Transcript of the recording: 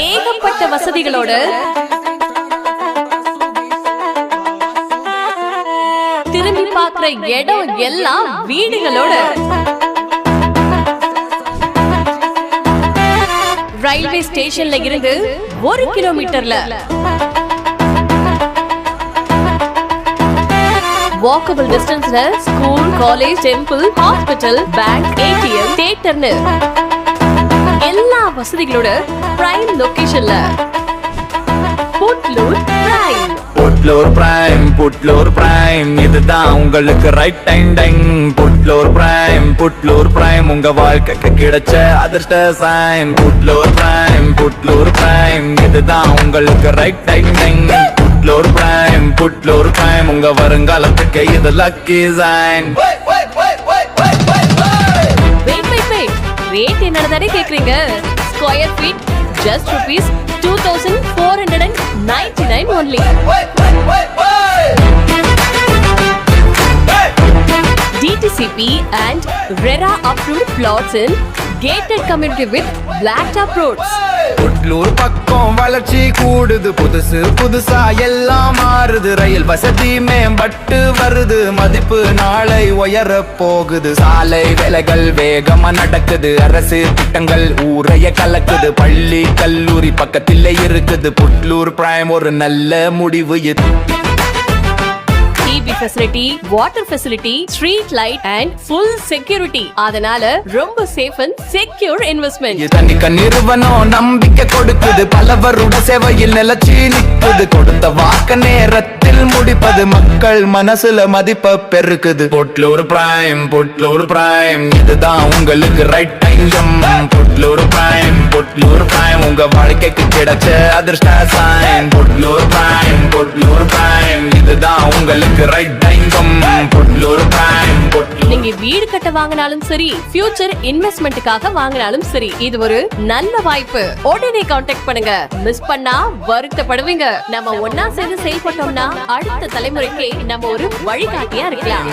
ஏகப்பட்ட வசதிகளோட திரும்பி பார்க்கிற இடம் எல்லாம் வீடுகளோட ரயில்வே ஸ்டேஷன்ல இருந்து 1 கிலோமீட்டர்ல வாக்கபிள் டிஸ்டன்ஸ்ல school, college, temple, hospital, bank, ATM, தியேட்டர்னு எல்லா வசதிகளோட பிரைம் லொகேஷன்ல Putlur prime. Putlur prime, Putlur prime, இதுதான் உங்களுக்கு right time time. Putlur prime, Putlur prime, உங்க வாழ்க்கைக்கு கிடைச்ச அதிர்ஷ்ட sign. Putlur prime, Putlur prime, இதுதான் உங்களுக்கு right time time. Putlur prime, Putlur prime, உங்க வருங்காலத்துக்கு இது லக்கி சைன். ரேட் என்னன்னு கேக்குறீங்க? Square feet just ₹2,499 only. DTCP and RERA approved plots in gated community with blacktop roads. Putlur பக்கம் வளர்ச்சி கூடுது, புதுசு புதுசா எல்லாம் மாறுது. ரயில் வசதி மேம்பட்டு வருது, மதிப்பு நாளை உயர போகுது. சாலை வேலைகள் வேகமா நடக்குது, அரசு திட்டங்கள் ஊரைய கலக்குது. பள்ளி கல்லூரி பக்கத்திலே இருக்குது, புட்லூர் பிரைம் ஒரு நல்ல முடிவு இது. டிபி facility, water facility, street light and full security. அதனால ரொம்ப சேஃப் அண்ட் செக்யூர் இன்வெஸ்ட்மெண்ட். தனிக்க நிறுவனம் நம்பிக்கை கொடுக்குது, பல வருட சேவையில் நிலைச்சி நிற்குது. கொடுத்த வாக்க நேரத்தில் முடிப்பது, மக்கள் மனசுல மதிப்ப பெருக்குது. புட்லூர் பிரைம், புட்லூர் பிரைம், இதுதான் உங்களுக்கு right time. Putlur prime, Putlur prime, உங்க வாழ்க்கைக்கு கிடைச்ச அதிர்ஷ்ட sign. Putlur prime, Putlur prime, இதுதான் உங்களுக்கு ரைட் டைம். புட்லூர் பிரைம், நீங்க வீடு கட்ட வாங்கினாலும் சரி, ஃபியூச்சர் இன்வெஸ்ட்மெண்ட்டுக்காக வாங்கினாலும் சரி, இது ஒரு நல்ல வாய்ப்பு. உடனே கான்டாக்ட் பண்ணுங்க. மிஸ் பண்ணா வருத்தப்படுவீங்க. நம்ம ஒன்னா சேர்ந்து செயல்பட்டோம்னா அடுத்த தலைமுறைக்கு நம்ம ஒரு வழிகாட்டியா இருக்கலாம்.